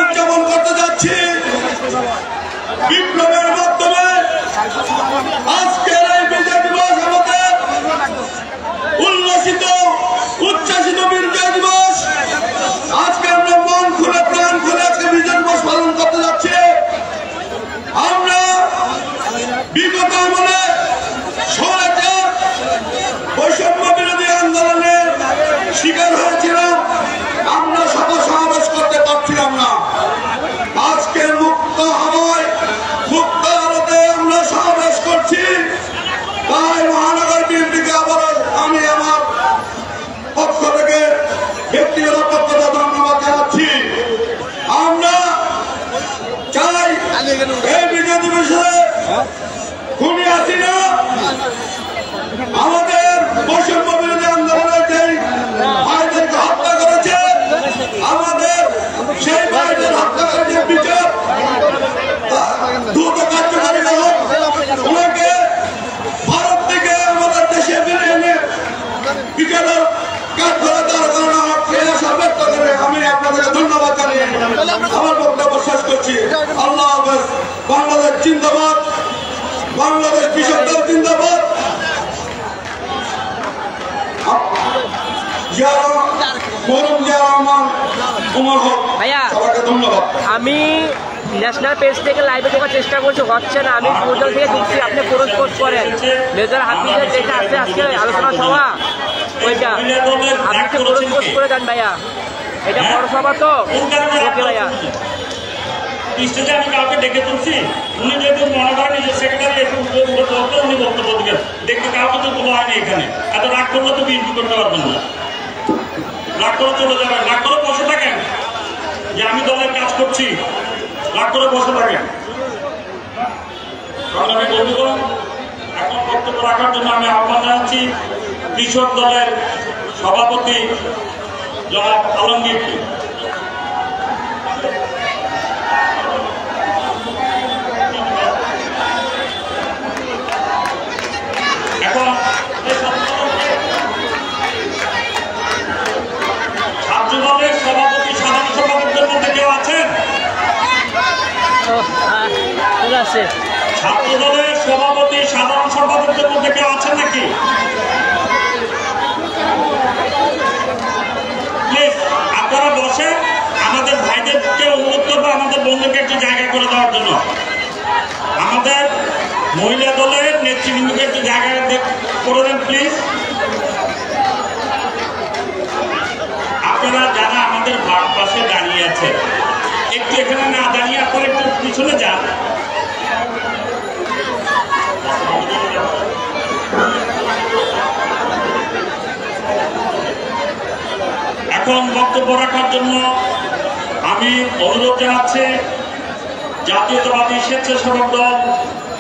উদযাপন করতে যাচ্ছি বিপ্লবের মাধ্যমে। আজকের এই বিজয় দিবস আমাদের উল্লাসিত উচ্ছ্বাসিত বিজয় দিবস। আজকে আমরা মন খুলে প্রাণ খুলে আজকে বিজয় দিবস পালন করতে যাচ্ছি। আমরা বিগত আমলে স্বৈরাচার বৈষম্য বিরোধী আন্দোলনের শিকার হয়েছিলাম। আমরা সভা সমাবেশ করতে পারছিলাম না। আজকে মুক্ত হাওয়ায় মুক্ত আলোতে আমরা সমাবেশ করছি। তাই মহানগর বিএনপিকে আবার আমি আমার পক্ষ থেকে ব্যক্তিগত পক্ষ থেকে ধন্যবাদ জানাচ্ছি। আমরা চাই এই বিজয় দিবসে খুনি হাসিনা আমাদের বৈষম্য বিরোধী আন্দোলনের যেই ভাইদেরকে হত্যা করেছে, আমাদের সেই ভাইদের হত্যাকারীদের বিচার দ্রুত কার্যকারী হোক। ওনাকে ভারত থেকে আমাদের দেশে ফিরে এনে বিচারের কাজ করে দেওয়ার কারণে আশা ব্যক্ত করে আমি আপনাদেরকে ধন্যবাদ জানিয়ে আমার বক্তব্য শেষ করছি। আল্লাহ হাফেজ। বাংলাদেশ জিন্দাবাদ, বাংলাদেশ কৃষক দল জিন্দাবাদ। আমি ন্যাশনাল পেজ থেকে লাইভে ঢোকার চেষ্টা করছি, হচ্ছে না। আমি পোর্টাল থেকে ঢুকছি, আপনি খরচ পোস্ট করেন। মেজর হাফিজের যেটা আছে আজকে আলোচনা সভা, ওইটা আপনি তো খরচ পোস্ট করে দেন ভাইয়া। এটা বড় সভা তো, ওকে ভাইয়া। স্টেজে আমি কাউকে ডেকে তুলছি, উনি যেহেতু মনে করেন নিজের সেক্রেটারি একটু উনি বক্তব্য দিবেন, দেখতে কাউকে তো তোলা হয়নি এখানে। এত রাগ করলে তো বিএনপি করতে পারবেন না। রাগ করে চলে যাবেন, রাগ করে বসে থাকেন যে আমি দলের কাজ করছি, রাগ করে বসে থাকেন। আমি বন্ধুগণ, এখন বক্তব্য রাখার জন্য আমি আহ্বান জানাচ্ছি কৃষক দলের সভাপতি জনাব আলমগীরকে। এখন ছাত্র দলের সভাপতি সাধারণ সম্পাদকদের মধ্যে কেউ আছেন? ছাত্র দলের সভাপতি সাধারণ সম্পাদকদের মধ্যে কেউ আছেন নাকি? প্লিজ আপনারা বসে আমাদের ভাইদেরকে অনুরোধ করবো আমাদের বন্ধুকে একটু জায়গা করে দেওয়ার জন্য। আমাদের মহিলা দলের নেতৃবৃন্দকে একটু জায়গা করে দেন প্লিজ। আপনারা যারা আমাদের পাশে দাঁড়িয়ে আছে একটু এখানে না দাঁড়িয়ে আপনারা একটু পিছনে যান। এখন বক্তব্য রাখার জন্য আমি অনুরোধ জানাচ্ছি জাতীয়তাবাদী স্বেচ্ছাসেবক দল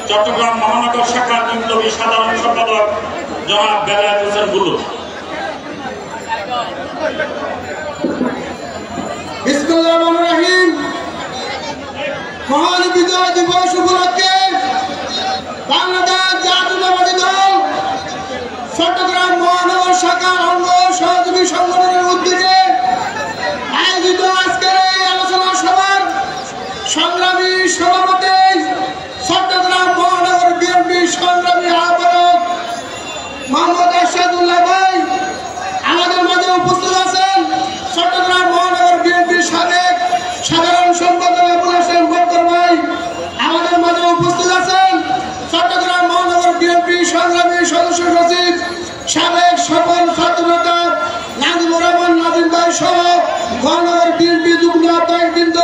চট্টগ্রাম মহানগর শাখার বিপ্লবী সাধারণ সম্পাদক জনাব বেলায়েত হোসেন বুলু। বিসমিল্লাহির রহমানির রহিম। মহান বিজয় দিবস উপলক্ষে বাংলাদেশ জাতীয়তাবাদী দল চট্টগ্রাম মহানগর শাখার অঙ্গ সহযোগী সংগঠনের উদ্যোগে আয়োজিত আজকের এই আলোচনা সভার সংগ্রামী সভাপতি চট্টগ্রাম মহানগর বিএনপি সংগ্রামী আহ্বায়ক মোহাম্মদ এরশাদুল্লাহ ভাই আমাদের মাঝে উপস্থিত আছেন। চট্টগ্রাম মহানগর বিএনপির সাবেক সাধারণ সম্পাদক আবুল হাশেম বক্কর ভাই আমাদের মাঝে উপস্থিত আছেন। চট্টগ্রাম মহানগর বিএনপি সংগ্রামী সদস্য সচিব সাবেক সফল ছাত্রনেতা নাজিমুর রহমান নাজিম ভাই সহ মহানগর বিএনপি যুগ্ম আহ্বায়কবৃন্দ,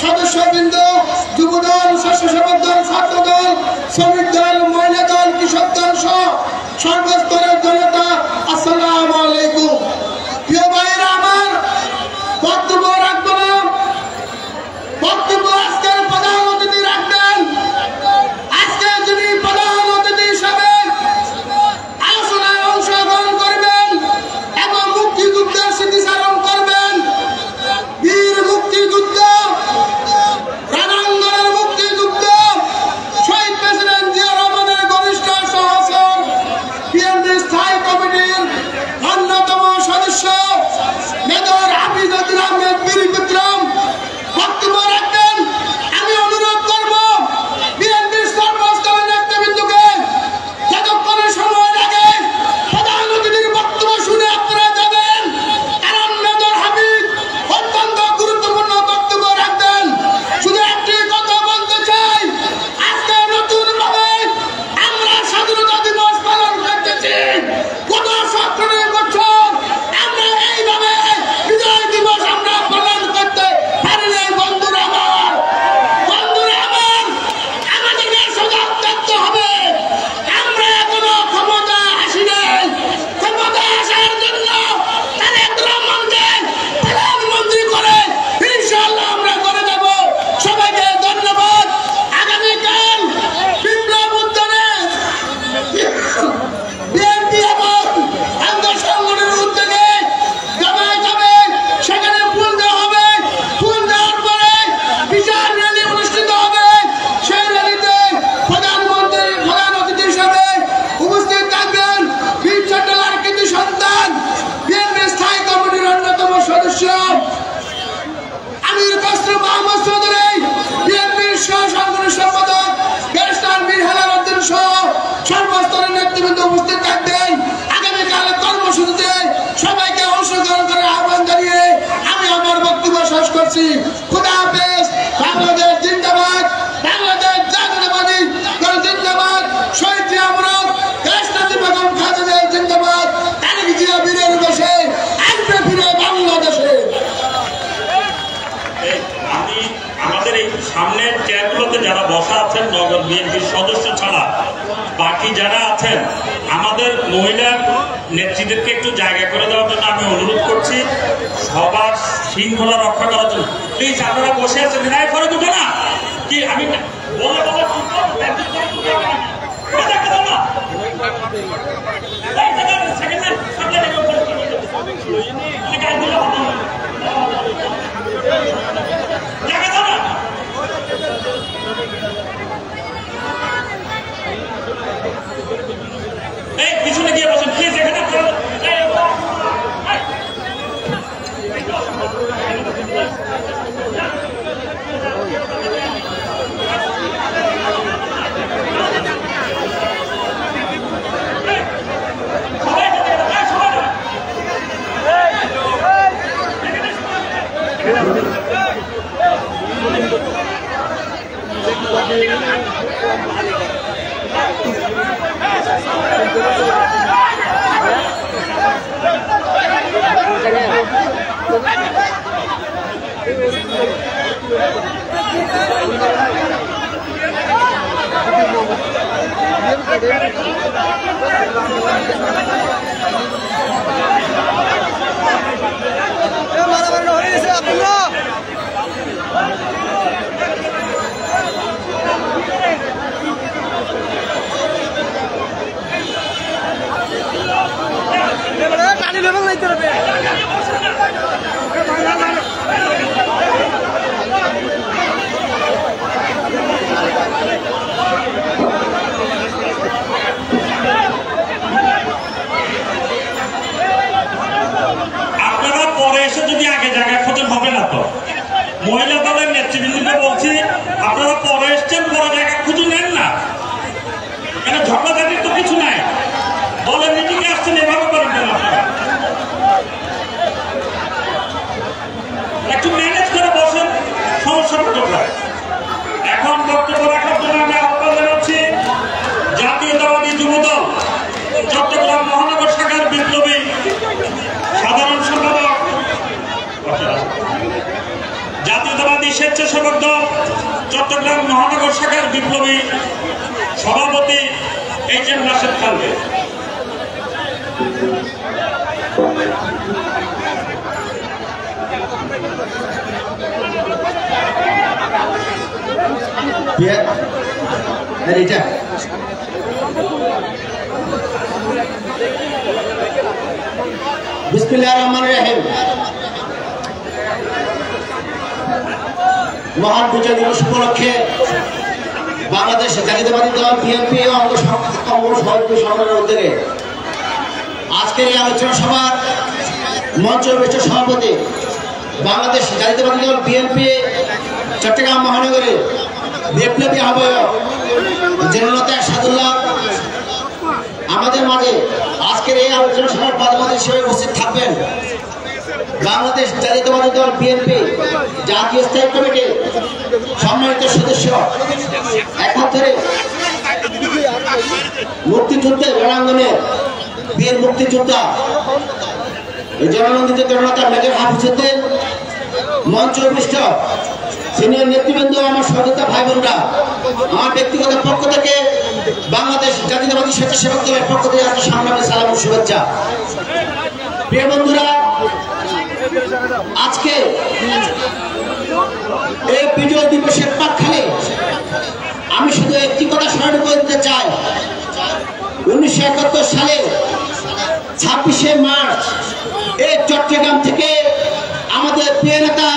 সদস্যবৃন্দ, যুবদল, স্বেচ্ছাসেবক দল, ছাত্র দল, শ্রমিক দল, মহিলা দল, কৃষক দল সহ সর্বস্তরের জনতা, আসসালামু আলাইকুম। প্রিয় ভাইয়েরা, আমার বক্তব্য রাখবো না, থাকবেন। আগামীকাল কর্মসূচিতে সবাইকে অংশগ্রহণ করার আহ্বান জানিয়ে আমি আমার বক্তব্য শেষ করছি। খুদা হাফেজ। বাংলাদেশ জিন্দাবাদ, বাংলাদেশ জাতীয়তাবাদী দল জিন্দাবাদ, শহীদ জিয়াউর দেশনাথী বেগম খালেদা জিন্দাবাদ, তারেক জিয়া বীরের দেশে আসবে ফিরে বাংলাদেশে। আমাদের এই সামনের চেয়ারগুলোতে যারা বসা আছেন নগর বিএনপির সদস্য ছাড়া বাকি যারা আছেন আমাদের মহিলা নেত্রীদেরকে একটু জায়গা করে দেওয়ার জন্য আমি অনুরোধ করছি, সবার শৃঙ্খলা রক্ষা করার জন্য প্লিজ আপনারা বসে আছেন। নাই করে দুটো না কি আমি বলে বলে পিছনে গিয়ে বসেন প্লিজ। এখানে আপনারা পরে এসে যদি আগে জায়গা খোঁজেন হবে না তো। মহিলা দলের নেতৃবৃন্দকে বলছি আপনারা পরে এসছেন, পরে জায়গা খুঁজে নেন না, কেন ঝগড়াঝাটির তো কিছু নাই। দলের মিটিংয়ে আসছেন এভাবে করেন কেন? আপনারা একটু ম্যানেজ করে বসেন, সমস্যাটা কোথায়? এখন বক্তব্য রাখার জন্য আমি আহ্বান জানাচ্ছি জাতীয়তাবাদী যুবদল চট্টগ্রাম মহানগর শাখার বিপ্লবী সাধারণ সম্পাদক, জাতীয়তাবাদী স্বেচ্ছাসেবক দল চট্টগ্রাম মহানগর শাখার বিপ্লবী সভাপতি এইচ.এম. রাশেদ খানকে। বিসমিল্লাহির রহমানির রহিম। মহান বিজয় দিবস উপলক্ষে বাংলাদেশ জাতীয়তাবাদী দল বিএনপি অঙ্গ সহযোগী সংগঠনের উদ্যোগে আজকের এই আলোচনা সভার মঞ্চ বিশিষ্ট সভাপতি বাংলাদেশ জাতীয়তাবাদী দল বিএনপি চট্টগ্রাম মহানগরের বিপ্লবী আহ্বায়ক জেনারেল সাদুল্লাহ আমাদের মাঝে আজকের এই আলোচনা সভার প্রধান হিসেবে উপস্থিত থাকবেন। বাংলাদেশ জাতীয়তাবাদী দল বিএনপি জাতীয় স্থায়ী কমিটির সম্মানিত সদস্য, একাত্তরে মুক্তিযুদ্ধের রণাঙ্গনে বীর মুক্তিযোদ্ধা জননন্দিত জননেতা মেজর হাফিজউদ্দিন, মঞ্চ উপবিষ্ট সিনিয়র নেতৃবৃন্দ, আমার সহযোদ্ধা ভাই বোনরা, আমার ব্যক্তিগত পক্ষ থেকে বাংলাদেশ জাতীয়তাবাদী স্বেচ্ছাসেবক দলের পক্ষ থেকে আজকে সংগ্রামী সালাম ও শুভেচ্ছা। প্রিয় বন্ধুরা, আজকে এই বিজয় দিবসের প্রাক্কালে আমি শুধু একটি কথা স্মরণ করে দিতে চাই। 1971 সালে 26শে মার্চ এই চট্টগ্রাম থেকে আমাদের প্রিয় নেতা,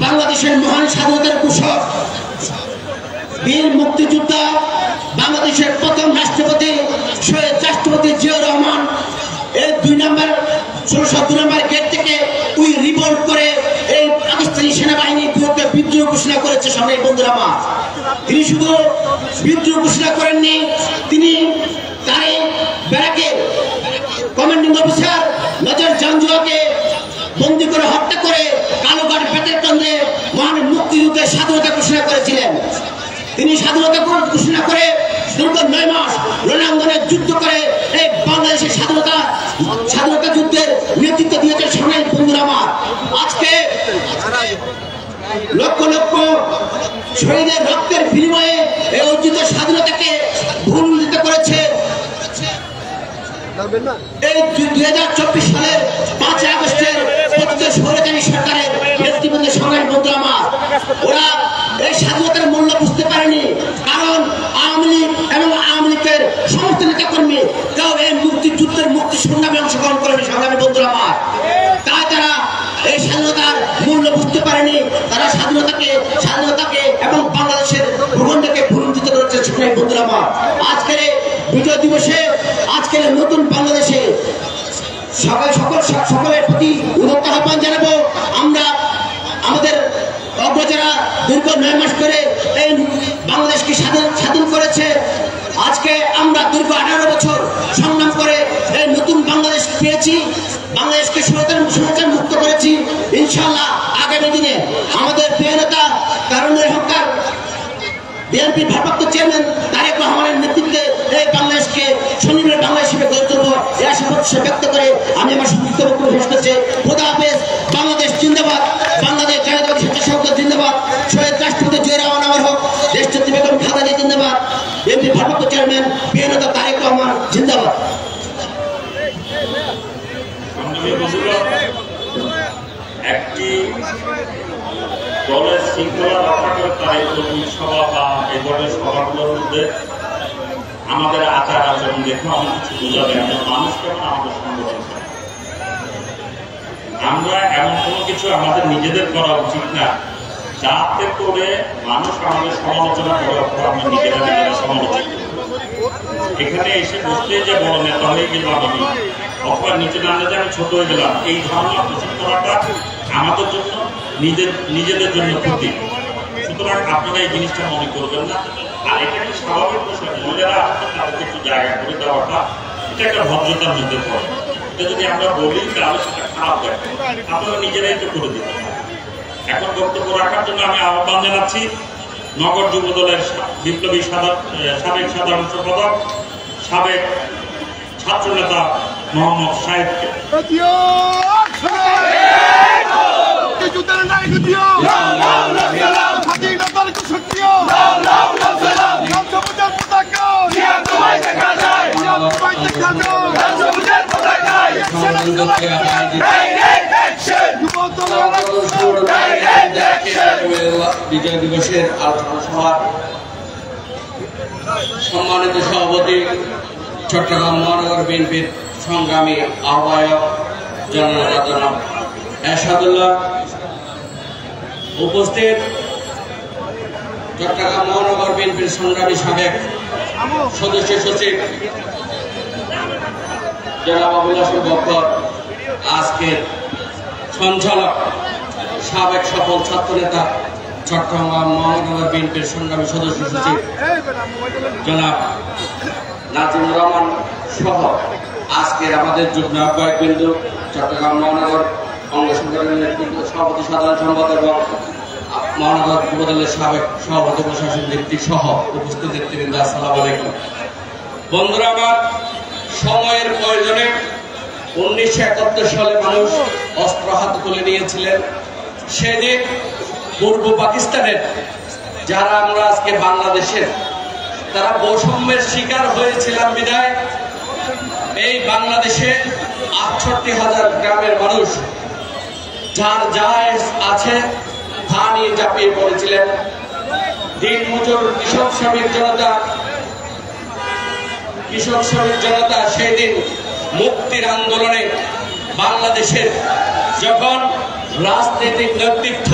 বাংলাদেশের মহান স্বাধীনতার ঘোষক, বীর মুক্তিযোদ্ধা, বাংলাদেশের প্রথম রাষ্ট্রপতি শহীদ রাষ্ট্রপতি জিয়াউর রহমান এই 2 নম্বর 1602 নম্বর গেট থেকে উই রিভোল্ট করে এই পাকিস্তানি সেনাবাহিনীর বিরুদ্ধে বিদ্রোহ ঘোষণা করেছে। সামনে বন্ধুরা আমার, তিনি শুধু বিদ্রোহ ঘোষণা করেননি, তিনি তাই ব্যারাকের কমান্ডিং অফিসার মেজর জাঞ্জুয়াকে বন্দী করে হত্যা করে কালোঘাট পেটের কেন্দ্রে মহান মুক্তিযুদ্ধের স্বাধীনতা ঘোষণা করেছিলেন। তিনি স্বাধীনতা ঘোষণা করে দীর্ঘ 9 মাস রণাঙ্গনে যুদ্ধ করে এই বাংলাদেশের স্বাধীনতা যুদ্ধের নেতৃত্ব দিয়েছেন। সোনাই বন্ধুরা আমার, আজকে লক্ষ লক্ষ শহীদের রক্তের বিনিময়ে এই অর্জিত স্বাধীনতাকে ভূলুণ্ঠিত করেছে এই 2024 সালের 5 আগস্টের স্বৈরাচারী সরকারের নেতৃবৃন্দ। সোনাই বন্ধুরা আমার, ওরা এই স্বাধীনতার মূল্য বুঝতে পারেনি, কারণ আওয়ামী লীগ এবং আওয়ামী লীগের সমস্ত নেতা কর্মী কেউ এই মুক্তিযুদ্ধের মুক্তি সংগ্রামে অংশগ্রহণ করেনি। সংগ্রামী বন্ধুরা আমার, তাই তারা এই স্বাধীনতার মূল্য বুঝতে পারেনি। তারা স্বাধীনতাকে এবং বাংলাদেশের ভূখণ্ডকে ভূলুণ্ঠিত করেছে। সোনাই বন্ধুরা আমার, আজকের বিজয় দিবসে, আজকের নতুন বাংলাদেশে সকলের প্রতি উদাত্ত আহ্বান জানাবো। আমরা আমাদের অগ্রজরা দীর্ঘ 9 মাস করে এই বাংলাদেশকে স্বাধীন করেছে। আজকে আমরা দীর্ঘ 18 বছর সংগ্রাম করে এই নতুন বাংলাদেশ পেয়েছি, বাংলাদেশকে স্বৈরাচার মুক্ত করেছি। ইনশাআল্লাহ আগামী দিনে আমাদের প্রিয় নেতা কারণের হক্কার বিএনপির ভারপ্রাপ্ত চেয়ারম্যান তারেক রহমানের নেতৃত্বে এই বাংলাদেশকে স্বনির্ভর বাংলাদেশ হিসেবে গড়ে তুলব, এই আশা ব্যক্ত করে আমি আমার সংক্ষিপ্ত বক্তব্য শেষ করছি। খোদা হাফেজ। বাংলাদেশ জিন্দাবাদ, বাংলাদেশ জাতীয়তাবাদী স্বেচ্ছাসেবক দল জিন্দাবাদ, শহীদ রাষ্ট্রপতি জিয়া রহমান আমার হোক, দেশনেত্রী বেগম খালেদা জিয়া জিন্দাবাদ, বিএনপির ভারপ্রাপ্ত চেয়ারম্যান প্রিয় নেতা তারেক রহমান জিন্দাবাদ। একটি দলের শৃঙ্খলা রক্ষা করে তার এই সভা বা এই দলের সভাগুলোর মধ্যে আমাদের আচার আচরণ দেখে অনেক কিছু বোঝা যায়। মানুষ কেমন, আমাদের সংগঠন আমরা এমন কোনো কিছু আমাদের নিজেদের করা উচিত না যাতে করে মানুষ আমাদের সমালোচনা করার পর আমরা নিজেরা সমালোচনা করি। এখানে এসে বসতে যে বড় নেতা হয়ে গেলাম আমি, অথবা নিচে নামলে যে আমি ছোট হয়ে গেলাম, এই ধারণা পোষণ করাটা আমাদের জন্য নিজেদের জন্য ক্ষতি। সুতরাং আপনারা এই জিনিসটা মনে করবেন না। আর এটা একটা স্বাভাবিক বিষয়, মহিলারা তাদেরকে একটু জায়গা করে দেওয়াটা এটা একটা ভদ্রতার মধ্যে পড়ে। এটা যদি আমরা বলি তাহলে সেটা খারাপ দেখে, আপনারা নিজেরাই তো করে দিতে পারেন। এখন বক্তব্য রাখার জন্য আমি আহ্বান জানাচ্ছি নগর যুব দলের বিপ্লবী সাবেক সাধারণ সম্পাদক, সাবেক ছাত্র নেতা মোহাম্মদ সাহেবকে। বিজয় দিবসের আলোচনা সভার সম্মানিত সভাপতি, চট্টগ্রাম মহানগর বিএনপির সংগ্রামী আহ্বায়ক জনাব এরশাদুল্লাহ, উপস্থিত চট্টগ্রাম মহানগর বিএনপির সংগ্রামী সাবেক সদস্য সচিব জনাব আবুল হাসেম বক্কর, আজকের সঞ্চালক সাবেক সফল ছাত্র নেতা চট্টগ্রাম মহানগর বিএনপির সংগ্রামী সদস্য সচিব জনাব নাজিমুর রহমান সহ আজকের আমাদের যুগ্ম আহ্বায়ক বিন্দু, চট্টগ্রাম মহানগর অঙ্গ সংগঠনের সভাপতি সাধারণ সম্পাদক এবং মহানগর যুব দলের সাবেক সভাপতি প্রশাসন ব্যক্তি সহ উপস্থিত নেতৃবৃন্দ, আসসালামু আলাইকুম। বন্ধুরা আমার, সময়ের প্রয়োজনে 1971 সালে মানুষ অস্ত্র হাতে তুলে নিয়েছিলেন। সেদিন পূর্ব পাকিস্তানের যারা আমরা আজকে বাংলাদেশের, তারা বৈষম্যের শিকার হয়েছিলাম বিদায় এই বাংলাদেশে 68,000 গ্রামের মানুষ যার যা আছে তা নিয়ে ঝাঁপিয়ে পড়েছিলেন। দিনমজুর কৃষক শ্রমিক জনতা সেদিন মুক্তির আন্দোলনে বাংলাদেশের যখন রাজনৈতিক নেতৃত্ব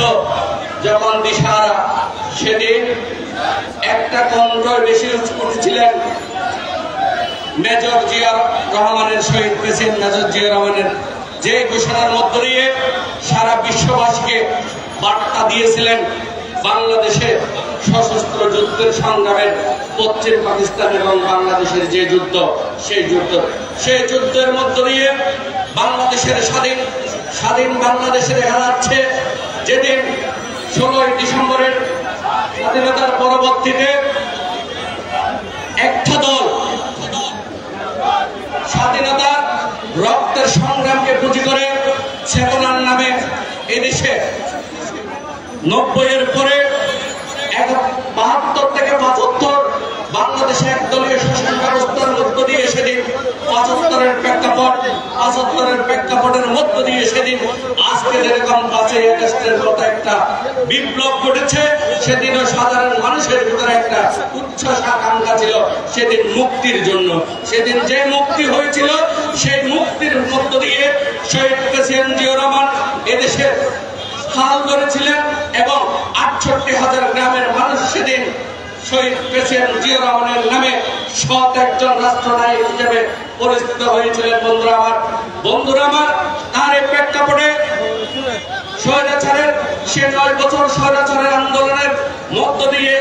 যখন দিশাহারা, সেদিন একটা কণ্ঠই বেশি উঠেছিলেন মেজর জিয়া রহমানের, শহীদ প্রেসিডেন্ট মেজর জিয়া রহমানের, যে ঘোষণার মধ্য দিয়ে সারা বিশ্ববাসীকে বার্তা দিয়েছিলেন বাংলাদেশের সশস্ত্র যুদ্ধের সংগ্রামের পশ্চিম পাকিস্তান এবং বাংলাদেশের যে যুদ্ধ, সেই যুদ্ধের মধ্য দিয়ে বাংলাদেশের স্বাধীন বাংলাদেশের হারাচ্ছে। যেদিন 16 ডিসেম্বরের স্বাধীনতার পরবর্তীতে একটা দল স্বাধীনতার রক্তের সংগ্রামকে পুঁজি করে চেতনার নামে এদেশে 90-এর পরে 72 থেকে 75 বাংলাদেশে একদলীয় শাসন ব্যবস্থার মধ্য দিয়ে সেদিন 75-এর প্রেক্ষাপটের মধ্য দিয়ে সেদিন আজকে যেরকম 5ই আগস্টের মতো একটা বিপ্লব ঘটেছে, সেদিনও সাধারণ মানুষের ভিতরে একটা উচ্ছ্বাস আকাঙ্ক্ষা ছিল সেদিন মুক্তির জন্য। সেদিন যে মুক্তি হয়েছিল সেই মুক্তির মধ্য দিয়ে শহীদ প্রেসিডেন্ট জিয়াউর রহমান এদেশের হাল ধরেছিলেন এবং 68,000 গ্রামের মানুষ সেদিন শহীদ প্রেসিডেন্ট জিয়াউর রহমানের নামে সৎ একজন রাষ্ট্রনায়ক হিসেবে পরিচিত হয়েছিলেন। বন্ধুরা আমার তার এই প্রেক্ষাপটে স্বৈরাচারের 9 বছর স্বৈরাচারের আন্দোলনের মধ্য দিয়ে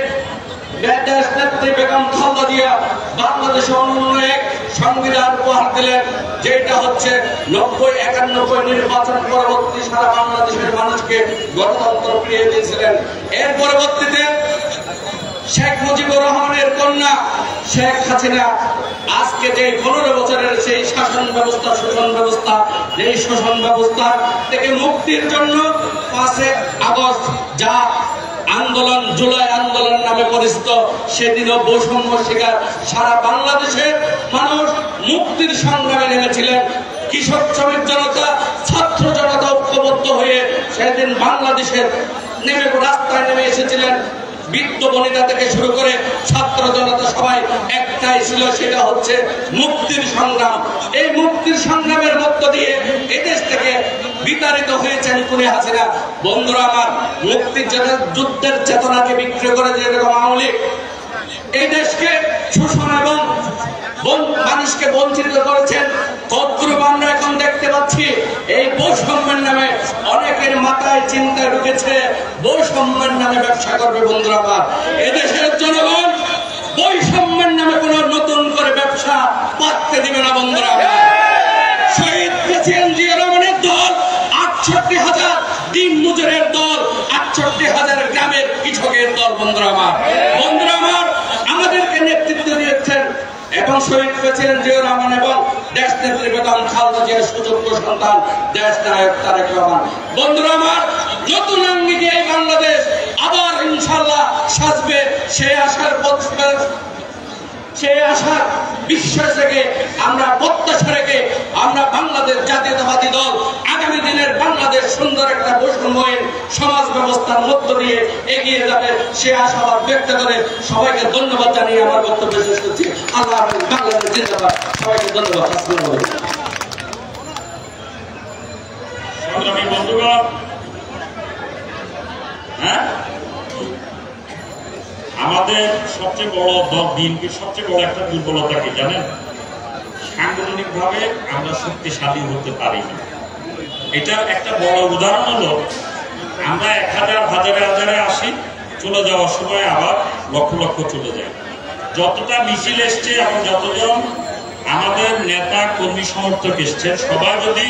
দেশ নেত্রী বেগম খালেদা জিয়া বাংলাদেশে অনন্য এক সংবিধান উপহার দিলেন, যেটা হচ্ছে 90-91 নির্বাচন পরবর্তী সারা বাংলাদেশের মানুষকে গণতন্ত্র ফিরিয়ে দিয়েছিলেন। এর পরবর্তীতে শেখ মুজিবুর রহমানের কন্যা শেখ হাসিনা আজকে যে 15 বছরের সেই শাসন ব্যবস্থা থেকে মুক্তির জন্য 5 আগস্ট যা আন্দোলন, জুলাই আন্দোলন নামে পরিচিত, সেদিনও বৈষম্য শিকার সারা বাংলাদেশের মানুষ মুক্তির সংগ্রামে নেমেছিলেন। কৃষক শ্রমিক জনতা, ছাত্র জনতা ঐক্যবদ্ধ হয়ে সেদিন বাংলাদেশের রাস্তায় নেমে এসেছিলেন। বৃদ্ধ বনিতা থেকে শুরু করে ছাত্র জনতা সবাই একটাই ছিল, সেটা হচ্ছে মুক্তির সংগ্রাম। এই মুক্তির সংগ্রামের মধ্য দিয়ে এদেশ থেকে বিতাড়িত হয়েছেন খুনি হাসিনা। বন্ধুরা আমার, মুক্তির যুদ্ধের চেতনাকে বিক্রি করে যেরকম আওয়ামী লীগ এই দেশকে শোষণ এবং মানুষকে বঞ্চিত করেছেন, তদ্রূপ আমরা এখন দেখতে পাচ্ছি এই বৈষম্যের নামে অনেকের মাথায় চিন্তা ঢুকেছে বৈষম্যের নামে ব্যবসা করবে। বন্ধুরা আমার, এদেশের জনগণ বৈষম্যের নামে কোন নতুন করে ব্যবসা পাততে দিবে না। বন্ধুরা, শহীদ প্রেসিডেন্ট জিয়াউর রহমানের দল 68,000 দিন মজুরের দল, 68,000 গ্রামের কৃষকের দল। বন্ধুরা আমার, আমাদেরকে নেতৃত্ব দিয়েছেন এবং শহীদ প্রেসিডেন্ট জিয়াউর রহমান এবং দেশ নেত্রী বেগম খালেদা জিয়ার সুযোগ্য সন্তান দেশ নায়ক তারেক রহমান। বন্ধুরা আমার, নতুন আঙ্গিকে এই বাংলাদেশ আবার ইনশাআল্লাহ সাজবে, সেই আশার বিশ্বাস রেখে আমরা প্রত্যাশা রেখে আমরা বাংলাদেশ জাতীয়তাবাদী দল আগামী দিনের বাংলাদেশ সুন্দর একটা বৈষম্যহীন সমাজ ব্যবস্থার মধ্য দিয়ে এগিয়ে যাবে, সে আশাবাদ ব্যক্ত করে সবাইকে ধন্যবাদ জানিয়ে আমার বক্তব্য শেষ করছি। আল্লাহ হাফেজ। বাংলাদেশ জিন্দাবাদ। সবাইকে ধন্যবাদ। সংগ্রামী বন্ধুগণ, আমাদের সবচেয়ে বড় দল বিএনপির সবচেয়ে বড় একটা দুর্বলতা কি জানেন? সাংগঠনিক ভাবে আমরা শক্তিশালী হতে পারি না। এটার একটা বড় উদাহরণ হলো, আমরা 1000 হাজারে আসি, চলে যাওয়ার সময় আবার লক্ষ লক্ষ চলে যায়। যতটা মিছিল এসছে এবং যতজন আমাদের নেতা কর্মী সমর্থক এসছেন, সবাই যদি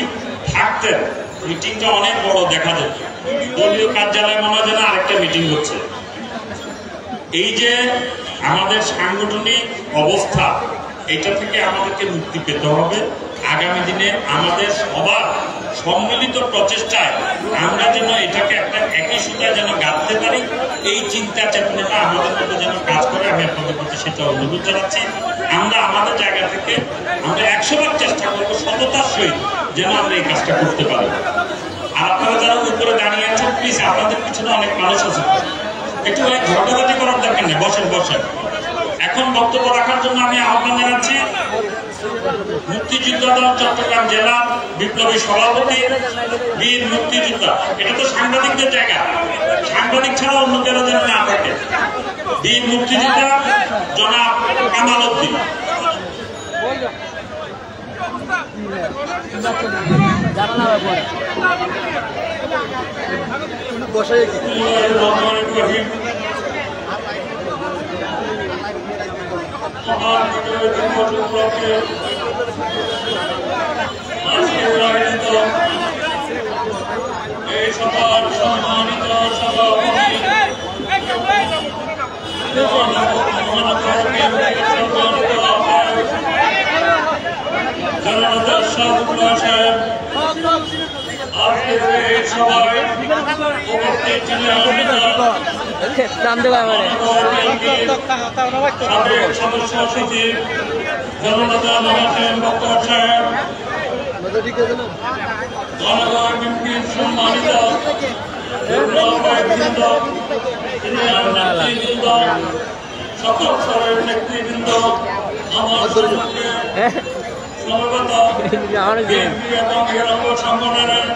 থাকতেন মিটিংটা অনেক বড় দেখা যেত। দলীয় কার্যালয় মনে হয় যেন আরেকটা মিটিং হচ্ছে। এই যে আমাদের সাংগঠনিক অবস্থা, এটা থেকে আমাদেরকে মুক্তি পেতে হবে। আগামী দিনে আমাদের সবার সম্মিলিত প্রচেষ্টায় আমরা যেন এটাকে একটা একই সুতায় যেন গাঁথতে পারি, এই চিন্তা চেতনাটা আমাদের মধ্যে যেন কাজ করে, আমি আপনাদের প্রতি সেটা অনুরোধ জানাচ্ছি। আমরা আমাদের জায়গা থেকে আমরা 100বার চেষ্টা করবো সততার সহিত যেন আমরা এই কাজটা করতে পারি। আর আপনারা যারা উপরে দাঁড়িয়ে আছেন, প্লিজ আপনাদের পিছনে অনেক মানুষ আছে, একটু ঝগড়াঝাটি করার দরকার নেই, বসেন। এখন বক্তব্য রাখার জন্য আমি আহ্বান জানাচ্ছি মুক্তিযোদ্ধা দল চট্টগ্রাম জেলা বিপ্লবী সভাপতি বীর মুক্তিযোদ্ধা, এটা তো সাংবাদিকদের জায়গা, সাংবাদিক ছাড়া অন্য কেন যেন না থাকে, বীর মুক্তিযোদ্ধা জনাব কামাল উদ্দিন। মহান বিজয় দিবস উপলক্ষে আজকের আয়োজিত এই সভার সম্মানিত সভাপতি জনতা শাহবুল্লাহ সাহেব আজকের এই সভায় উপস্থিত ছিলেন সাবেক সদস্য সচিব জনতা মহাসেন বক্কর সাহেব, জনগণ বিএনপির সম্মানিত নেতৃবৃন্দ, সকল স্তরের নেতৃবৃন্দ, আমার সমবেত বিএনপি এবং এর অঙ্গ সংগঠনের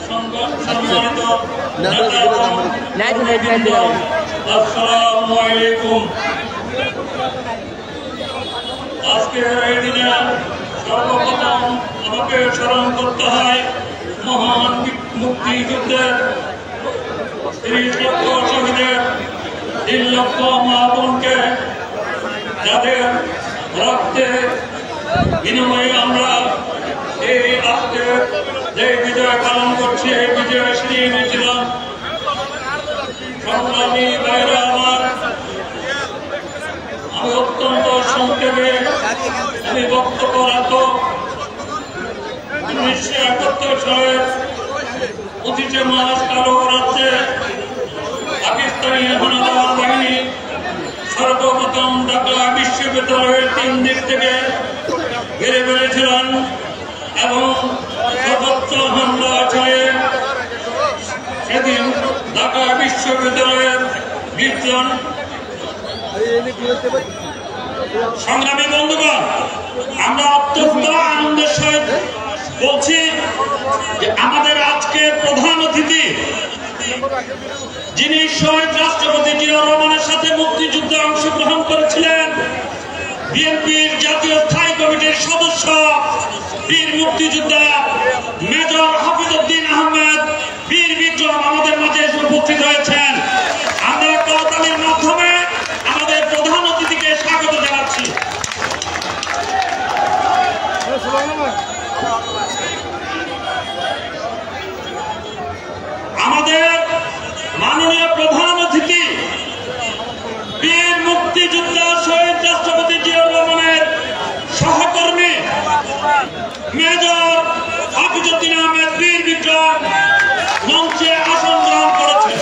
সম্মানিত নেতৃবৃন্দ, আসসালামু আলাইকুম। আজকের এই দিনে সর্বপ্রথম আমাকে স্মরণ করতে হয় মহান মুক্তিযুদ্ধের 30 লক্ষ শহীদের 3 লক্ষ মা বোনকে, যাদের রক্তে বিনিময়ে আমরা এই আজকে যে বিজয় পালন করছি, এই বিজয় ছিনিয়ে নিয়েছিলাম। সংগ্রামী ভাইরা আমার, আমি অত্যন্ত সংক্ষেপে আমি বক্তব্য রাখব। 1971 সালের 25 মার্চ কালো রাজ্যে পাকিস্তানি হানাদার বাহিনী সর্বপ্রথম ঢাকা বিশ্ববিদ্যালয়ের 3 দিক থেকে ঘিরে ফেলেছিলেন এবং সর্বোচ্চ হামলা চালিয়ে সেদিন ঢাকা বিশ্ববিদ্যালয়ের 20 জন। সংগ্রামী বন্ধুগণ, আমরা অত্যন্ত আনন্দের সহিত বলছি যে আমাদের আজকে প্রধান অতিথি, যিনি শহীদ রাষ্ট্রপতি জিয়াউর রহমানের সাথে মুক্তিযুদ্ধে অংশগ্রহণ করেছিলেন, বিএনপির জাতীয় স্থায়ী কমিটির সদস্য, বীর মুক্তিযোদ্ধা মেজর হাফিজউদ্দিন আহমেদ বীর বিক্রম আমাদের মাঝে উপস্থিত হয়েছেন। আমরা করতালির মাধ্যমে আমাদের প্রধান অতিথিকে স্বাগত জানাচ্ছি। আমাদের মাননীয় প্রধান অতিথি বীর মুক্তিযোদ্ধা শহীদ রাষ্ট্রপতি জিয়াউর রহমানের সহকর্মী মেজর হাফিজউদ্দিন আহমেদ বীর বিক্রম মঞ্চে আসন গ্রহণ করেছেন।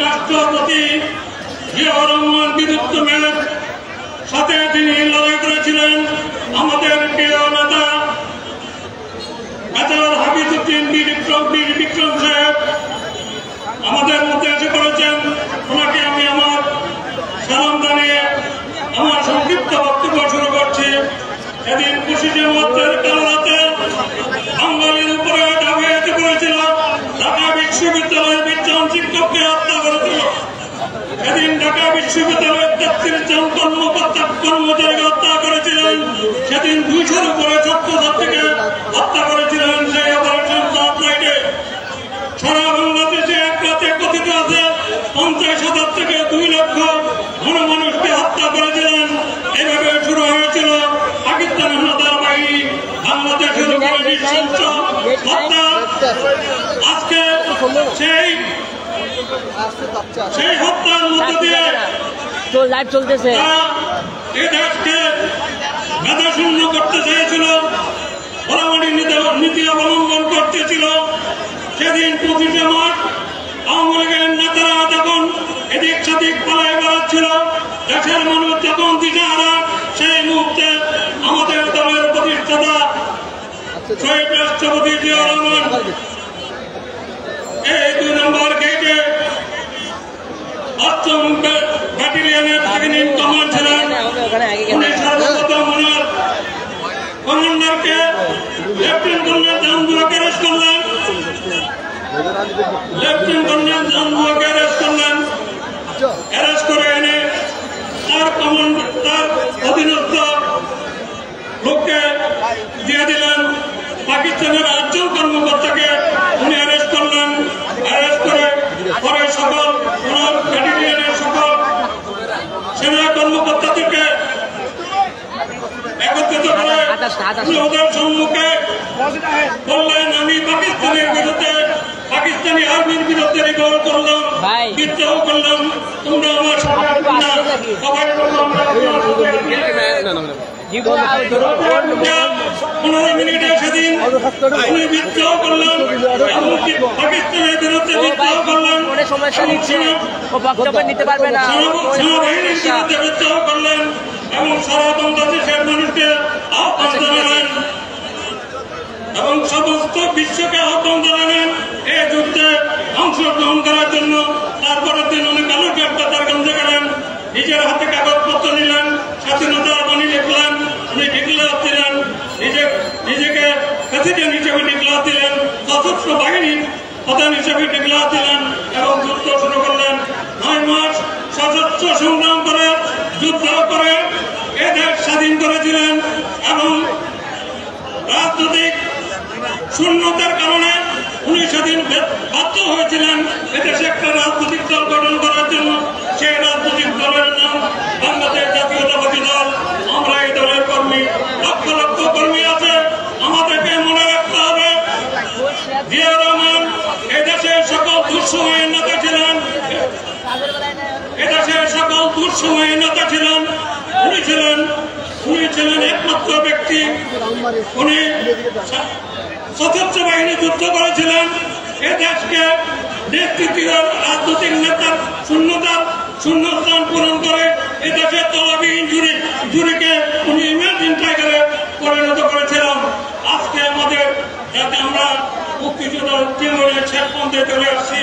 রাষ্ট্রপতি জিয়াউর রহমান বীরুত্তমের সাথে তিনি লড়াই করেছিলেন। আমাদের প্রিয় নেতা মেজর হাফিজউদ্দিন বীর বিক্রম সাহেব আমাদের মধ্যে এসে পড়েছেন। ওনাকে আমি আমার সালাম জানিয়ে আমার সংক্ষিপ্ত বক্তব্য শুরু করছি। সেদিন 25 মার্চের কাল রাতে বাঙালির উপরে ঢাকা এসে পড়েছিল। ঢাকা বিশ্ববিদ্যালয়ের 20 জন শিক্ষককে হত্যা করেছিল। সেদিন ঢাকা বিশ্ববিদ্যালয়ের 33 জন কর্মচারীকে হত্যা করেছিলেন। সেদিন 200-র উপরে ছাত্রছাত্রীকে হত্যা করেছিলেন। সেই অপারেশন সাপ্লাইটে সারা বাংলাদেশে এক রাতে কথিত আছে 50,000 থেকে 2 লক্ষ মানুষকে হত্যা করেছিলেন। এভাবে শুরু হয়েছিল পাকিস্তান হানাদার বাহিনী বাংলাদেশের উপরে নৃশংস হত্যা। আজকে সেই হত্যার মধ্য দিয়ে লাইভ চলতেছে, এই দেশকে মেধাশূন্য করতে চেয়েছিল, বরাবরই নীতি অবলম্বন করতেছিল। সেদিন 25 মার্চ আওয়ামী লীগের নেতারা যখন এদিক সেদিক পালায় বেড়াচ্ছিল, দেশের মানুষ যখন দিশাহারা, সেই মুহূর্তে আমাদের দলের প্রতিষ্ঠাতা শহীদ রাষ্ট্রপতি জিয়াউর রহমান এই 2 নম্বর গেটে 8ম ব্যাটালিয়নের সেকেন্ড ইন কমান্ড ছিলেন। উনি সর্বপ্রথম ওনার কমান্ডারকে লেফটেন্যান্ট কর্নেল জাহাঙ্গীরকে অ্যারেস্ট করলেন। লেফটেন্যান্ট কর্নেল জনকে অ্যারেস্ট করলেন। অ্যারেস্ট করে এনে তার অধীনস্থ লোককে দিয়ে দিলেন। পাকিস্তানের 8 জন কর্মকর্তাকে উনি অ্যারেস্ট করলেন। অ্যারেস্ট করে পরে সকল ব্যাটালিয়নের সকল সেনা কর্মকর্তাদেরকে একত্রিত করে ওদের সম্মুখে বললেন, আমি পাকিস্তানের বিরুদ্ধে, পাকিস্তানি আর্মির বিরুদ্ধে রিভোল্ট করলাম, বিদ্রোহ করলাম, তোমরা আমার সবাই বললো আমরা 15 মিনিটে সেদিন উনি বিদ্রোহ করলেন, এমনকি পাকিস্তানের বিরুদ্ধে বিদ্রোহ করলেন, নিতে পারবে না, সেনাবাহিনীর বিরুদ্ধে বিদ্রোহ করলেন এবং সারা বাংলাদেশের মানুষকে আহ্বান জানালেন এবং সমস্ত বিশ্বকে আহ্বান জানালেন এই যুদ্ধে অংশগ্রহণ করার জন্য। তারপরের দিন উনি কালো গ্রেপ্তারগঞ্জে গেলেন, নিজের হাতে কাগজপত্র নিলেন, স্বাধীনতার বাণী লিখলেন, উনি ডিক্লেয়ার দিলেন, নিজেকে প্রেসিডেন্ট হিসেবে ডিক্লেয়ার দিলেন, সশস্ত্র বাহিনীর প্রধান হিসেবে ডিক্লেয়ার দিলেন এবং যুদ্ধ শুরু করলেন। 9 মাস সশস্ত্র সংগ্রাম করে যুদ্ধ করে এদেশ স্বাধীন করেছিলেন এবং রাজনৈতিক শূন্যতার কারণে উনি সেদিন বাধ্য হয়েছিলেন এদেশে একটা রাজনৈতিক দল গঠন করার জন্য। সেই রাজনৈতিক দলের নাম বাংলাদেশ জাতীয়তাবাদী দল। আমরা এই দলের কর্মী, লক্ষ লক্ষ কর্মী আছে। আমাদেরকে মনে রাখতে হবে, জিয়া রহমান এদেশের সকল দুঃসময়ের নেতা ছিলেন, এদেশের সকল দুঃসময়ের নেতা ছিলেন। উনি ছিলেন একমাত্র ব্যক্তি, উনি সশস্ত্র বাহিনী যুদ্ধ করেছিলেন। এ দেশকে নেতৃত্বের রাজনৈতিক নেতার শূন্যস্থান পূরণ করে এদেশের তলাবিহীন জুড়িকে উনি ইমার্জিং টাইগারে পরিণত করেছিলাম। আজকে আমাদের যাতে আমরা মুক্তিযোদ্ধার জীবনের শেষ পর্যন্ত চলে আসছি।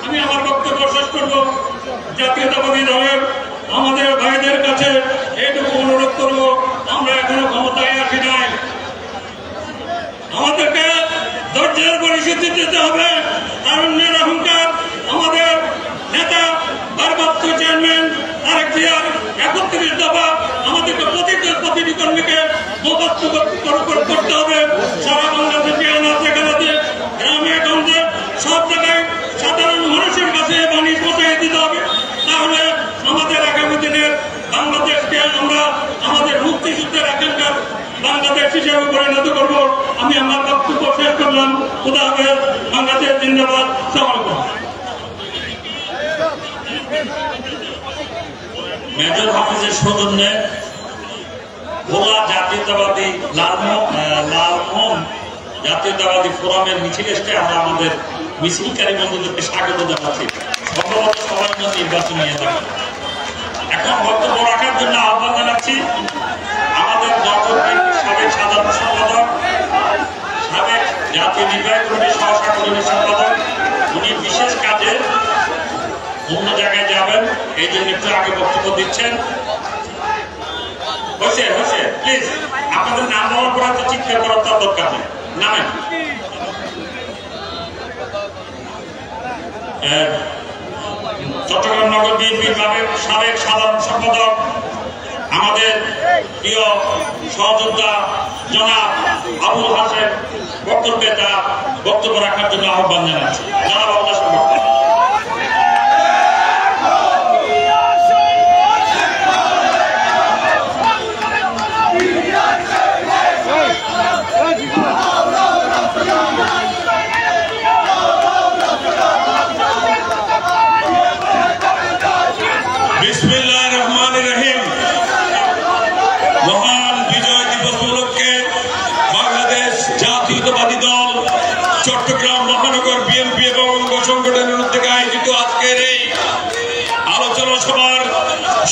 আমি আমার বক্তব্য শেষ করব। জাতীয়তাবাদী দলের আমাদের ভাইদের কাছে এইটুকু অনুরোধ করব, আমরা এখনো ক্ষমতায় আসি নাই, আমাদেরকে ধৈর্যের পরিস্থিতি দিতে হবে। তারুণ্যের অহংকার, আমাদের নেতা ভারপ্রাপ্ত চেয়ারম্যান তারেক জিয়ার 31 দফা আমাদেরকে প্রতিটি কর্মীকে মুখস্থ করতে হবে। সারা বাংলাদেশে আনাচে কানাচে গ্রামে গঞ্জে সব জায়গায় সাধারণ মানুষের কাছে বাণী পৌঁছে দিতে হবে। তাহলে আমাদের আগামী দিনের বাংলাদেশকে আমরা আমাদের মুক্তিযুদ্ধের এখানকার বাংলাদেশ হিসেবে পরিণত করব। আমি আমার বক্তব্য শেষ করলাম। খুদা হাফেজ। বাংলাদেশ জিন্দাবাদ। মেজর হাফিজের সৌজন্যে ভোলা জাতীয়তাবাদী লালমোহন জাতীয়তাবাদী ফোরামের মিছিল এসে আমরা আমাদের মিছিলকারী বন্ধুদেরকে স্বাগত জানাচ্ছি। সম্ভবত সবাই নির্বাচন নিয়ে থাকি। এখন বক্তব্য রাখার জন্য আহ্বান জানাচ্ছি আমাদের সাবেক সাধারণ সম্পাদক, সাবেক জাতীয় নির্বাহী কমিটির সহসাংগঠনিক সম্পাদক, উনি বিশেষ কাজে অন্য জায়গায় যাবেন, এই জন্য একটু আগে বক্তব্য দিচ্ছেন। হয়েছে প্লিজ আপনাদের নাম বলার পর হয়তো চিৎকার করার তার দরকার নেই। নামেন। চট্টগ্রাম নগর বিএনপির সাবেক সাধারণ সম্পাদক, আমাদের প্রিয় সহযোদ্ধা জনাব আবুল হাসেম বক্তব্যে তার বক্তব্য রাখার জন্য আহ্বান জানাচ্ছি। জনাব আবুল হাসেম বক্তব্য। মহান বিজয় দিবস উপলক্ষে বাংলাদেশ জাতীয়তাবাদী দল চট্টগ্রাম মহানগর বিএনপি এবং অঙ্গ সংগঠনের উদ্যোগে আয়োজিত আজকের এই আলোচনা সভার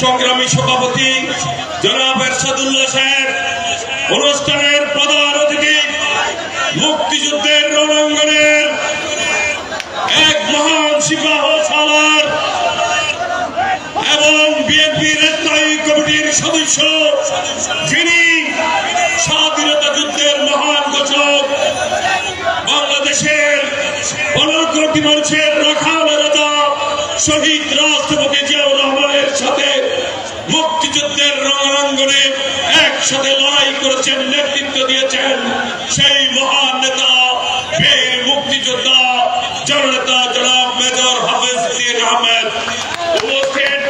সংগ্রামী সভাপতি জনাব এরশাদুল্লাহ সাহেব, অনুষ্ঠানের প্রধান অতিথি, মুক্তিযুদ্ধের রণাঙ্গনের এক মহান সিপাহ সালার এবং বিএনপির স্থায়ী কমিটির সদস্য, যিনি স্বাধীনতা যুদ্ধের মহান ঘোষক, বাংলাদেশের প্রগতি মঞ্চের রাখাল রাজা শহীদ রাষ্ট্রপতি জিয়াউর রহমানের সাথে মুক্তিযুদ্ধের রণাঙ্গনে একসাথে লড়াই করেছেন, নেতৃত্ব দিয়েছেন সেই মহান নেতা বীর মুক্তিযোদ্ধা জননেতা জনাব মেজর হাফেজ উদ্দিন আহমেদ। উপস্থিত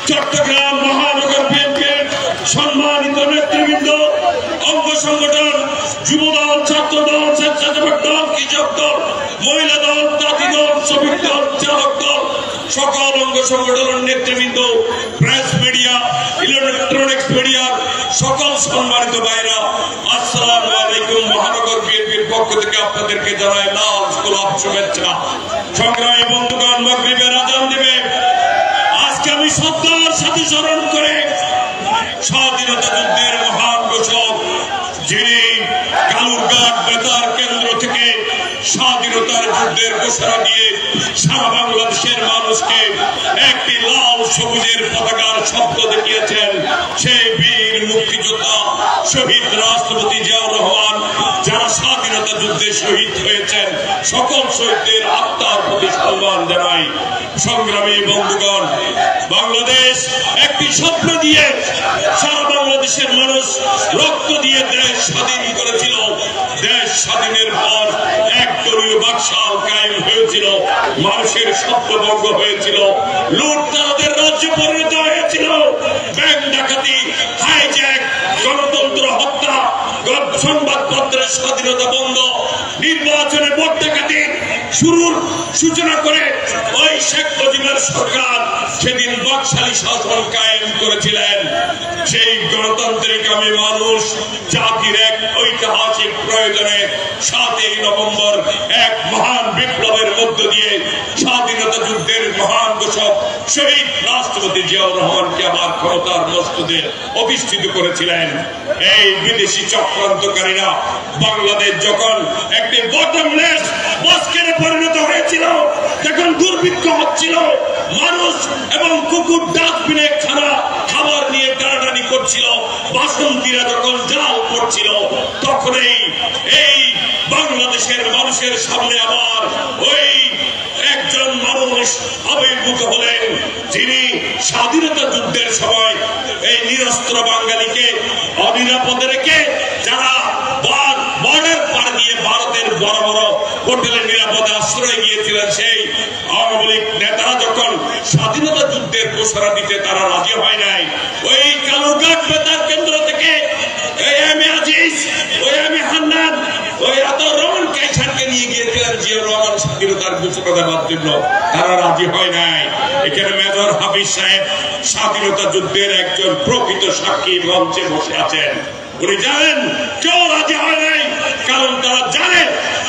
চট্টগ্রাম মহানগর বিএনপির সম্মানিত নেতৃবৃন্দ, অঙ্গ সংগঠন, যুবদল, ছাত্রদল, স্বেচ্ছাসেবক দল, কৃষক দল, মহিলা দল, তাঁতি দল, শ্রমিক দল, চালক দল, সকল অঙ্গ সংগঠনের নেতৃবৃন্দ, প্রেস মিডিয়া, ইলেকট্রনিক্স মিডিয়ার সকল সম্মানিত ভাইরা, আসসালামু আলাইকুম। মহানগর বিএনপির পক্ষ থেকে আপনাদেরকে জানাই লাল গোলাপ শুভেচ্ছা। সংগ্রামী বন্ধুগণ, মাগরিবের আজান দিবে। আজকে আমি শ্রদ্ধার সাথে স্মরণ করে স্বাধীনতা যুদ্ধের মহান ঘোষক, যিনি কালুরঘাট বেতার কেন্দ্র থেকে স্বাধীনতার যুদ্ধের ঘোষণা দিয়ে সারা বাংলাদেশের মানুষকে একটি লাল সবুজের পতাকার স্বপ্ন দেখিয়েছেন, সেই বীর মুক্তিযোদ্ধা শহীদ রাষ্ট্রপতি জিয়াউর রহমান, যারা স্বাধীনতা যুদ্ধে শহীদ হয়েছেন, সকল শহীদদের আত্মার প্রতি সম্মান জানাই। সংগ্রামী বন্ধুগণ, বাংলাদেশ একটি স্বপ্ন দিয়ে সারা বাংলাদেশের মানুষ রক্ত দিয়ে দেশ স্বাধীন করেছিল। দেশ স্বাধীনের পর একদলীয় বাকশাল কায়েম হয়েছিল, মানুষের স্বপ্নভঙ্গ হয়েছিল, লুটতরাজের রাজ্যে পরিণত হয়েছিল, ব্যাংক ডাকাতি, হাইজ্যাক, গণতন্ত্র হত্যা, সংবাদপত্রের স্বাধীনতা বন্ধ, নির্বাচনে ভোট ডাকাতির শুরুর সূচনা করে ওই শেখ মুজিবের সরকার সেদিন বাকশালী শাসন কায়েম করেছিলেন। সেই গণতান্ত্রিক আমি মানুষ জাতির এক ঐতিহাসিক প্রয়োজনে 7ই নভেম্বর এক মহান বিপ্লবের মধ্য দিয়ে স্বাধীনতা যুদ্ধের মহান ঘোষক শহীদ রাষ্ট্রপতি জিয়াউর রহমানকে আবার ক্ষমতার মস্তদে অধিষ্ঠিত করেছিলেন। এই বিদেশি চক্রান্তকারীরা বাংলাদেশ যখন একটি বটমলেস বস্কেরে পরিণত হয়েছিল, যখন দুর্ভিক্ষ হচ্ছিল, মানুষ এবং কুকুর ডাস্টবিনে খাবার নিয়ে টানাটানি করছিল, বাসন্তীরা যখন জাল করছিল, তখনই এই বাংলাদেশের মানুষের সামনে আবার ওই একজন মানুষ আবির্ভূত হলেন, যিনি স্বাধীনতা যুদ্ধের সময় এই নিরস্ত্র বাঙালিকে অনিরাপদে রেখে যারা বর্ডার পার দিয়ে ভারতের বড় বড় হোটেলে নিরাপদে আশ্রয় গিয়েছিলেন, সেই আওয়ামী লীগ নেতারা যখন স্বাধীনতা যুদ্ধের ঘোষণা দিতে তারা রাজি হয় নাই, ওই কালুরঘাট বেতার কেন্দ্র থেকে এম এ আজিজ, ওই এম এ হান্নান, ওই রহমান কাইসানকে নিয়ে গিয়েছিলেন জিয়াউর রহমান স্বাধীনতার ঘোষণা দেওয়ার জন্য, তারা রাজি হয় নাই। এখানে মেজর হাফিজ সাহেব স্বাধীনতা যুদ্ধের একজন প্রকৃত সাক্ষী মঞ্চে বসে আছেন। উনি জানেন কেউ রাজি হয় নাই, কারণ তারা জানে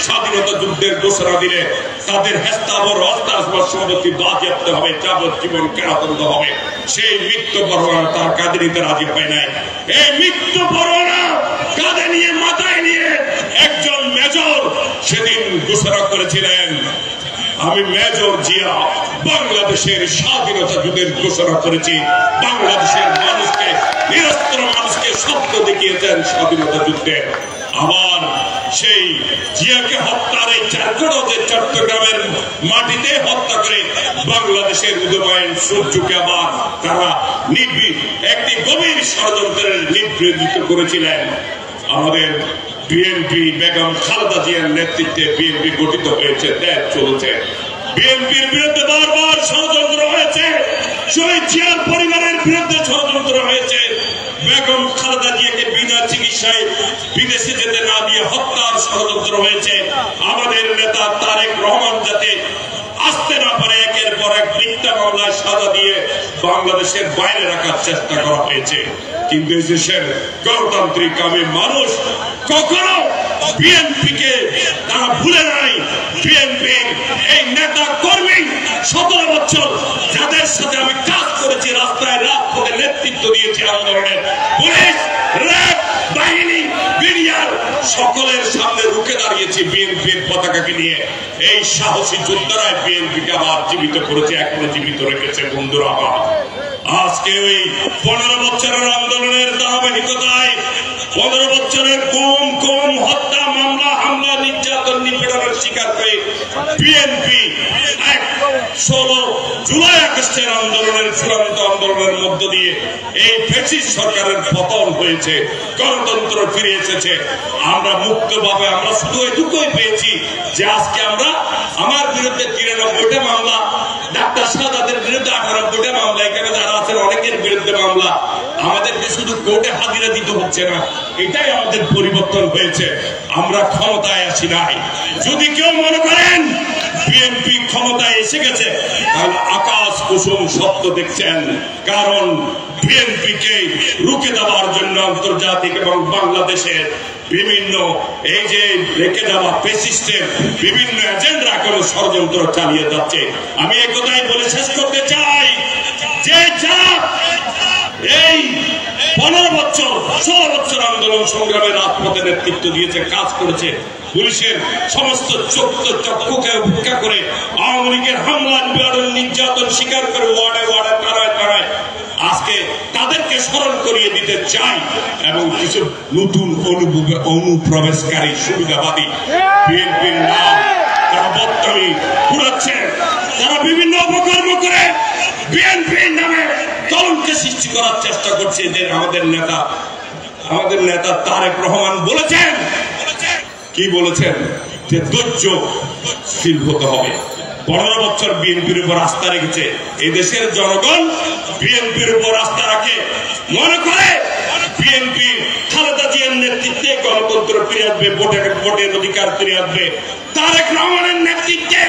স্বাধীনতা যুদ্ধের ঘোষণা দিলে তাদের হেস্তাবর হস্তাসবর সম্পত্তি বাজেয়াপ্ত হবে, যাবজ্জীবন কারাদণ্ড হবে। সেই মৃত্যু পরোয়ানা তার কাঁধে নিতে রাজি হয় নাই। এই মৃত্যু পরোয়ানা কাঁধে নিয়ে, মাথায় নিয়ে একজন মেজর সেদিন ঘোষণা করেছিলেন, আমি মেজর জিয়া বাংলাদেশের স্বাধীনতা যুদ্ধের ঘোষণা করেছি। বাংলাদেশের মানুষকে, নিরস্ত্র মানুষকে স্বপ্ন দেখিয়েছেন স্বাধীনতা যুদ্ধে। আবার সেই জিয়াকে হত্যার এই চারজনকে চট্টগ্রামের মাটিতে হত্যা করে বাংলাদেশের উদয়ন সূর্যকে আবার তারা একটি গভীর ষড়যন্ত্রের নিবৃত্ত করেছিলেন। আমাদের বিএনপি বেগম খালেদা জিয়ার নেতৃত্বে বিএনপি গঠিত হয়েছে, দেশ চলছে। বিএনপির বিরুদ্ধে বারবার ষড়যন্ত্র হয়েছে, শহীদ জিয়ার পরিবারের বিরুদ্ধে ষড়যন্ত্র হয়েছে, বেগম খালেদা জিয়াকে বিনা চিকিৎসায় বিদেশে যেতে না দিয়ে হত্যার ষড়যন্ত্র হয়েছে। আমাদের নেতা তারেক রহমান যাতে আসতে না পারে, একের পর এক মিথ্যা মামলায় সাজা দিয়ে বাংলাদেশের বাইরে রাখার চেষ্টা করা হয়েছে। কিন্তু দেশের গণতান্ত্রিক আমি মানুষ কখনো বিএনপিকে তারা ভুলে নাই। বিএনপির এই নেতা কর্মী 17 বছর যাদের সাথে আমি কাজ করেছি, রাস্তায় রাজপথে নেতৃত্ব দিয়েছি আন্দোলনের, পুলিশ, র্যাব বাহিনী, মিডিয়ার সকলের সামনে রুখে দাঁড়িয়েছি বিএনপির পতাকাকে নিয়ে। এই সাহসী যোদ্ধারাই বিএনপিকে আবার জীবিত করেছে, এখনো জীবিত রেখেছে। বন্ধুরা আমার, আজকে ওই 15 বছরের আন্দোলনের ধারাবাহিকতায় 15 বছরের গুম হত্যা মামলা হামলা নির্যাতন নিপীড়নের শিকার হয়ে বিএনপি 16 জুলাই আগস্টের আন্দোলনের চূড়ান্ত আন্দোলনের মধ্য দিয়ে এই ফ্যাসিস্ট সরকারের পতন হয়েছে, গণতন্ত্র ফিরে এসেছে। আমরা মুক্তভাবে আমরা শুধু এটুকুই পেয়েছি যে আজকে আমরা আমার বিরুদ্ধে 93টা মামলা, ডাক্তার সাদাতের বিরুদ্ধে 98টা মামলা, এখানে যারা আছেন অনেকের বিরুদ্ধে মামলা, আমাদেরকে শুধু কোর্টে হাজিরা দিতে হচ্ছে না, এটাই আমাদের পরিবর্তন হয়েছে। আমরা ক্ষমতায় আসি নাই। যদি কেউ মনে করেন বিএনপি ক্ষমতায় এসে গেছে, তাহলে আকাশ কুসুম স্বপ্ন দেখছেন। কারণ বিএনপিকে রুখে দেওয়ার জন্য আন্তর্জাতিক এবং বাংলাদেশের বিভিন্ন এই যে রেখে যাওয়া ফ্যাসিস্টের বিভিন্ন এজেন্ডা করে ষড়যন্ত্র চালিয়ে যাচ্ছে। আমি একথাই বলে শেষ করতে চাই যে চাপ এই 15 বছর 16 বছর আন্দোলন সংগ্রামে রাজপথে নেতৃত্ব দিয়েছে, কাজ করেছে, পুলিশের সমস্ত চক্ষুকে উপেক্ষা করে আওয়ামী লীগের হামলা নির্যাতন স্বীকার করে ওয়ার্ডে ওয়ার্ডে তারায় তারায় আজকে তাদেরকে স্মরণ করিয়ে দিতে চাই। এবং কিছু নতুন অনুপ্রবেশকারী সুবিধাবাদী বিএনপির নাম তারা বদনামি কুড়াচ্ছে, তারা বিভিন্ন অপকর্ম করে বিএনপির নামে কলঙ্ক সৃষ্টি করার চেষ্টা করছে। যে আমাদের নেতা তারেক রহমান বলেছেন, কি বলেছেন, যে ধৈর্যশীল হতে হবে। 15 বছর বিএনপির উপর আস্থা রেখেছে এই দেশের জনগণ, বিএনপির উপর আস্থা রাখে, মনে করে বিএনপি খালেদা জিয়ার নেতৃত্বে গণতন্ত্র ফিরে আসবে, ভোটের অধিকার ফিরে আসবে, তারেক রহমানের নেতৃত্বে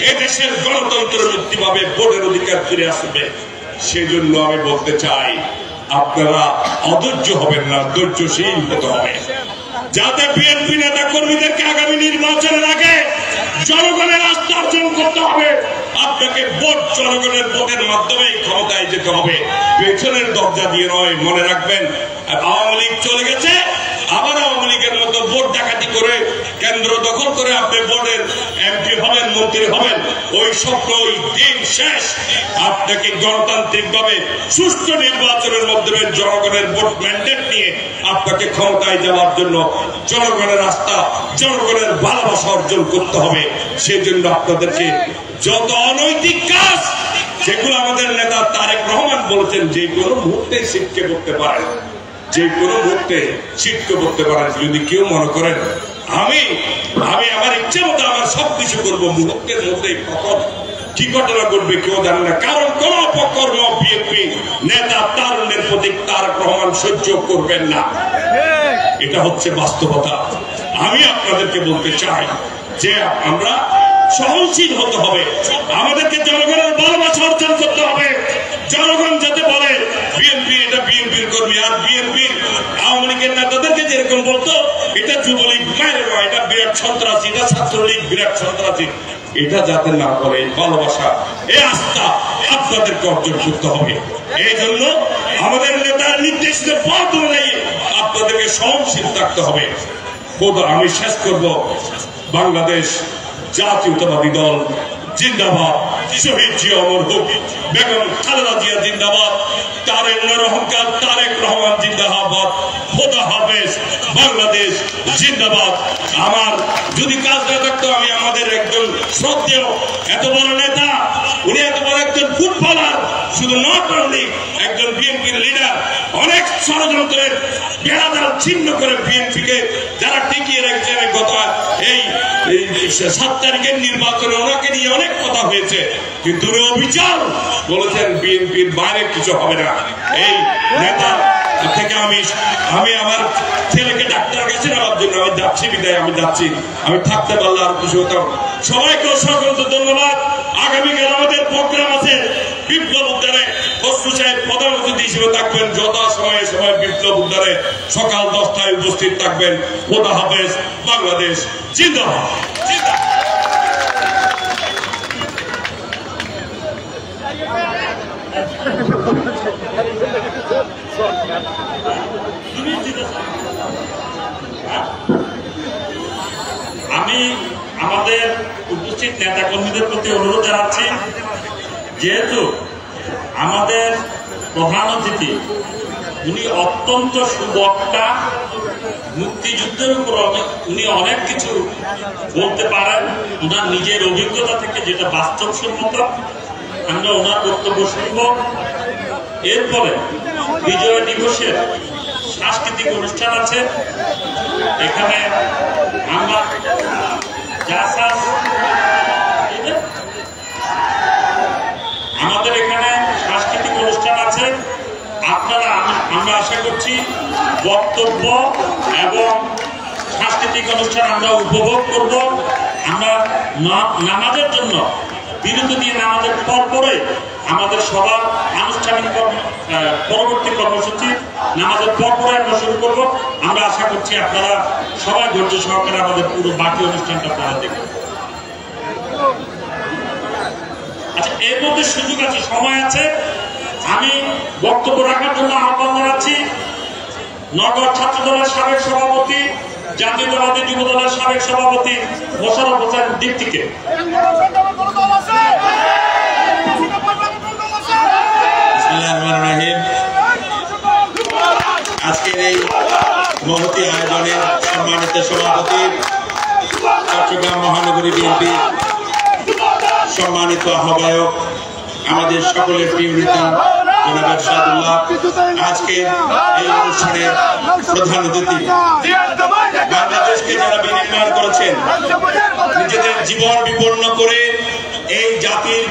এই দেশের গণতন্ত্র মুক্তি পাবে, ভোটের অধিকার ফিরে আসবে। সেজন্য আমি বলতে চাই, আপনারা অধৈর্য হবেন না, ধৈর্যশীল হতে হবে, যাতে বিএনপি নেতা কর্মীদেরকে আগামী নির্বাচনের আগে জনগণের আস্থা অর্জন করতে হবে। আপনাকে ভোট, জনগণের ভোটের মাধ্যমে ক্ষমতায় যেতে হবে, পেছনের দরজা দিয়ে নয়। মনে রাখবেন, আওয়ামী লীগ চলে গেছে, আবার আওয়ামী লীগের মতো ভোট ডাকাতি করে কেন্দ্র দখল করে আপনি ভোটের এমপি হবেন, মন্ত্রী হবেন, ওই স্বপ্ন, ওই দিন শেষ। আপনাকে গণতান্ত্রিক ভাবে সুষ্ঠু নির্বাচনের মাধ্যমে জনগণের ভোট ম্যান্ডেট নিয়ে আপনাকে ক্ষমতায় যাওয়ার জন্য জনগণের আস্থা, জনগণের ভালোবাসা অর্জন করতে হবে। সেই জন্য আপনাদেরকে যত অনৈতিক কাজ, যেগুলো আমাদের নেতা তারেক রহমান বলেছেন, যে কোনো মুহূর্তে শিক্ষা করতে পারেন, যে কোনো মুহূর্তে শিক্ষা করতে পারেন। যদি কেউ মনে করেন আমি আমার ইচ্ছে মতো আমার সবকিছু করবো, মুহূর্তের মধ্যেই কখন কি ঘটনা ঘটবে কেউ জানে না। কারণ কোন অপকর্ম বিএনপি নেতা তারুণ্যের প্রতি তারেক রহমান সহ্য করবেন না, এটা হচ্ছে বাস্তবতা। আমি আপনাদেরকে বলতে চাই যে আমরা সহনশীল হতে হবে, আমাদেরকে জনগণের ভালোবাসা অর্জন করতে হবে। জনগণ যাতে বলে বিএনপি এটা বিএনপির কর্মী, আর বিএনপির আওয়ামী লীগের নেতাদেরকে যেরকম বলতো এটা যুবলীগ মায়ের নয়, এটা বিরাট সন্ত্রাসী, এটা ছাত্রলীগ বিরাট সন্ত্রাসী, এটা যাতে না করে ভালোবাসা, এই আস্থা আপনাদেরকে অর্জন করতে হবে। এই জন্য আমাদের নেতার নির্দেশিত পথ অনুযায়ী আপনাদেরকে সহনশীল থাকতে হবে। আমি শেষ করব, বাংলাদেশ জাতীয়তাবাদী দল জিন্দাবাদ, শহীদ জিয়া অমর হোক, বেগম খালেদা জিয়া জিন্দাবাদ, তারেক অহংকার তারেক রহমান জিন্দাবাদ, খোদা হাফেজ, বাংলাদেশ জিন্দাবাদ। আমার যদি কাজ না থাকতো, আমি আমাদের একজন শ্রদ্ধেয় এত বড় নেতা, উনি এত বড় একজন ফুটবলার, শুধু নট অনলি একজন বিএনপির লিডার, অনেক ষড়যন্ত্রের বেড়াদাল ছিন্ন করে বিএনপিকে যারা টিকিয়ে রেখেছেন। গত এই 7 তারিখের নির্বাচনে ওনাকে নিয়ে অনেক কথা হয়েছে, কিন্তু উনি অবিচার বলেছেন বিএনপির বাইরে কিছু হবে না। এই নেতা থেকে আমি আমার ছেলেকে ডাক্তার কাছে নেওয়ার জন্য আমি যাচ্ছি, বিদায় আমি যাচ্ছি, আমি থাকতে পারলে আর কিছু হতাম। সবাইকে অসংখ্য ধন্যবাদ। আগামীকাল আমাদের প্রোগ্রাম আছে বিপ্লব উদ্যানে, খসরু সাহেব প্রধান অতিথি হিসেবে থাকবেন। যথা সময়ে সময় বিপ্লব উদ্যানে সকাল 10টায় উপস্থিত থাকবেন। খোদা হাফেজ, বাংলাদেশ জিন্দাবাদ। আমি আমাদের উপস্থিত নেতা কর্মীদের প্রতি অনুরোধ জানাচ্ছি, যেহেতু আমাদের প্রধান অতিথি উনি অত্যন্ত সুবক্তা মুক্তিযুদ্ধের উপর উনি অনেক কিছু বলতে পারেন ওনার নিজের অভিজ্ঞতা থেকে, যেটা বাস্তবসম্মত। আমরা ওনার বক্তব্য শুনব। এরপরে বিজয় দিবসের সাংস্কৃতিক অনুষ্ঠান আছে। এখানে আমরা আমাদের এখানে সাংস্কৃতিক অনুষ্ঠান আছে। আপনারা আমরা আশা করছি বক্তব্য এবং সাংস্কৃতিক অনুষ্ঠান আমরা উপভোগ করব। আমরা নামাজের জন্য বিরতি দিয়ে নামাজের পরে আমাদের সবার আনুষ্ঠানিক পরবর্তী কর্মসূচি নামাজের পরে আমরা শুরু করব। আমরা আশা করছি আপনারা সবাই ধৈর্য সহকারে আমাদের পুরো বাকি অনুষ্ঠানটা আপনারা দেখবেন। আচ্ছা, এর মধ্যে সুযোগ আছে, সময় আছে। আমি বক্তব্য রাখার জন্য আহ্বান জানাচ্ছি নগর ছাত্র দলের সাবেক সভাপতি, জাতীয়তাবাদী যুব দলের সাবেক সভাপতি মোশাররফ হোসেন দীপ্তিকে। আজকের এই মহতী আয়োজনের সম্মানিত সভাপতি, চট্টগ্রাম মহানগরী বিএনপি সম্মানিত আহ্বায়ক, আমাদের সকলের প্রিয় নেতা জনাব এরশাদুল্লাহ, আজকে এই অনুষ্ঠানের প্রধান অতিথি, বাংলাদেশকে যারা বিনির্মাণ করেছেন, নিজেদের জীবন বিপন্ন করে এই জাতির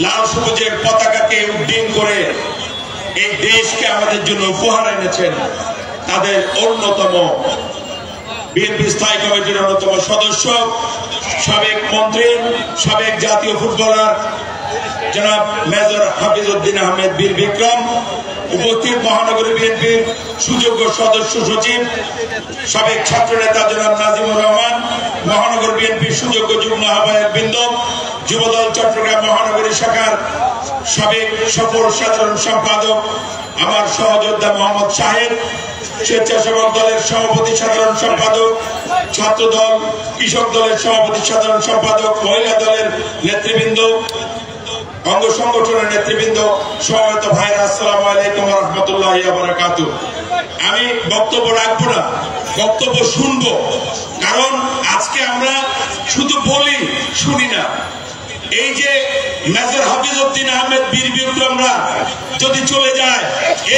লাল সবুজের পতাকাকে উড্ডীন করে এই দেশকে আমাদের জন্য উপহার এনেছেন, তাদের অন্যতম বিএনপি স্থায়ী কমিটির অন্যতম সদস্য, সাবেক মন্ত্রী, সাবেক জাতীয় ফুটবলার জনাব মেজর হাফিজ উদ্দিন আহমেদ বীর বিক্রম, উপস্থিত মহানগরী বিএনপির সুযোগ্য সদস্য সচিব, সাবেক ছাত্র নেতা জনাব নাজিমুর রহমান, মহানগর বিএনপির সুযোগ্য যুগ্ম আহ্বায়ক বৃন্দ, যুবদল চট্টগ্রাম মহানগরী শাখার সাবেক সফল সাধারণ সম্পাদক আমার সহযোদ্ধা মোহাম্মদ শাহেদ, স্বেচ্ছাসেবক দলের সভাপতি সাধারণ সম্পাদক, ছাত্র দল কৃষক দলের সভাপতি সাধারণ সম্পাদক, মহিলা দলের নেতৃবৃন্দ, অঙ্গ সংগঠনের নেতৃবৃন্দ, সমবেত ভাইরা, আসসালামু আলাইকুম ওয়া রাহমাতুল্লাহি ওয়া বারাকাতুহু। আমি বক্তব্য রাখবো না, বক্তব্য শুনবো, কারণ আজকে আমরা শুধু বলি, শুনি না। এই যে মেজর হাফিজ উদ্দিন আহমেদ বীর বিক্রমরা যদি চলে যায়,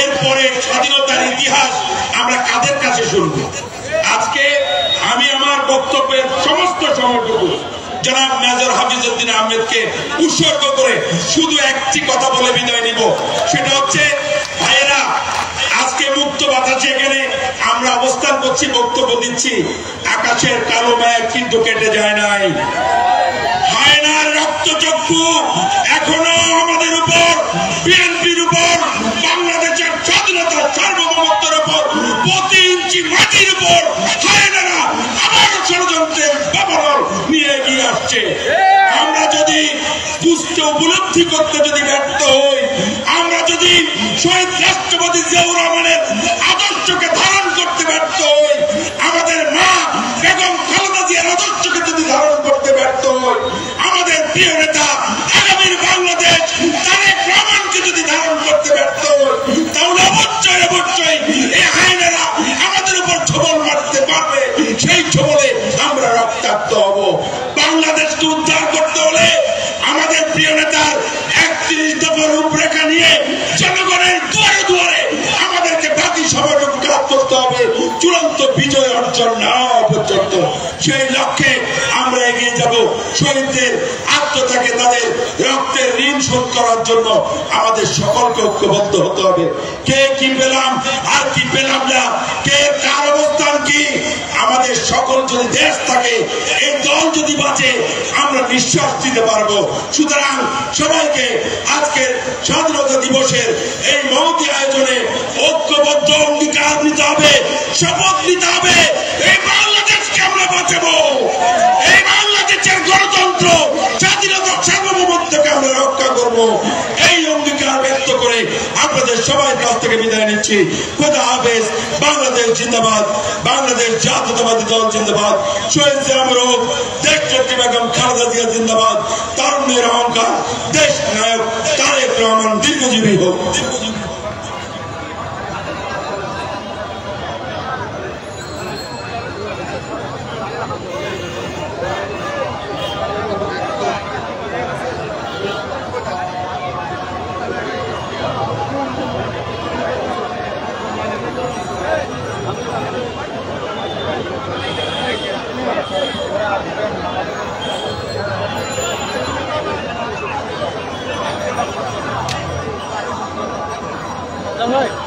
এরপরে স্বাধীনতার ইতিহাস আমরা কাদের কাছে শুনবো? আজকে আমি আমার বক্তব্যের সমস্ত সময়টুকু জনাব মেজর হাফিজ উদ্দিন আহমেদকে উৎসর্গ করে শুধু একটি কথা বলে বিদায় নিব, সেটা হচ্ছে, ভাইয়েরা, আজকে মুক্ত বাতাসে এখানে আমরা অবস্থান করছি, বক্তব্য দিচ্ছি, আকাশের কালো মেঘ কিন্তু কেটে যায় নাই। হায়নার রক্তচক্ষু এখনো আমাদের উপর, বিএনপির উপর, বাংলাদেশের স্বাধীনতা সার্বভৌমত্বের উপর, প্রতি ইঞ্চি মাটির উপর হায়নারা আবার ষড়যন্ত্রের ব্যবহার নিয়ে এগিয়ে আসছে। আমরা যদি বুঝতে উপলব্ধি করতে যদি ব্যর্থ হই, আমরা যদি শহীদ রাষ্ট্রপতি জিয়াউর রহমানের আদর্শকে ধারণ করতে ব্যর্থ হই, আমাদের মা বেগম খালেদা জিয়ার আদর্শকে যদি ধারণ করতে ব্যর্থ হই, আমাদের প্রিয় নেতা আগামীর বাংলাদেশ তারেক রহমানকে যদি ধারণ করতে ব্যর্থ হই, তাহলে অবশ্যই অবশ্যই এই হায়নারা আমাদের উপর ছোবল মারতে পারবে। সেই ছোবলে আমরা রক্তাক্ত হব। বাংলাদেশকে উদ্ধার করতে হলে আমাদের প্রিয় নেতার 31 দফার রূপরেখা নিয়ে জনগণের দুয়ারে দুয়ারে আমাদেরকে বাকি সময়টুকু কাজ করতে হবে, চূড়ান্ত বিজয় অর্জন না হওয়া পর্যন্ত। সেই লক্ষ্যে আমরা এগিয়ে যাব। শহীদদের আত্মত্যাগে তাদের রক্তের ঋণ শোধ করার জন্য আমাদের সকলকে ঐক্যবদ্ধ হতে হবে। কে কি পেলাম আর কি পেলাম না, কে কার অবস্থান কি, আমাদের সকল যদি দেশ থাকে, এই দল যদি বাঁচে, আমরা নিঃশ্বাস দিতে পারবো। সুতরাং সবাইকে আজকের স্বাধীনতা দিবসের এই মহতী আয়োজনে ঐক্যবদ্ধ অঙ্গীকার নিতে হবে, শপথ নিতে হবে। এই বাংলাদেশকে আমরা বাঁচাবো, এই বাংলাদেশের গণতন্ত্র, স্বাধীনতা, সার্বভৌমত্বকে আমরা রক্ষা করবো। এই অঙ্গীকার ব্যক্ত করে আপনাদের সবাই কাছ থেকে বিদায় নিচ্ছি। খোদা হাফেজ। বাংলাদেশ জিন্দাবাদ, বাংলাদেশ জাতীয়তাবাদী দল জিন্দাবাদ, শহীদ জিয়াউর রহমান, দেশ নেত্রী বেগম খালেদা জিয়া জিন্দাবাদ, তারুণ্যের অহংকার দেশ নায়ক তারেক রহমান দীর্ঘজীবী হোক। Tá,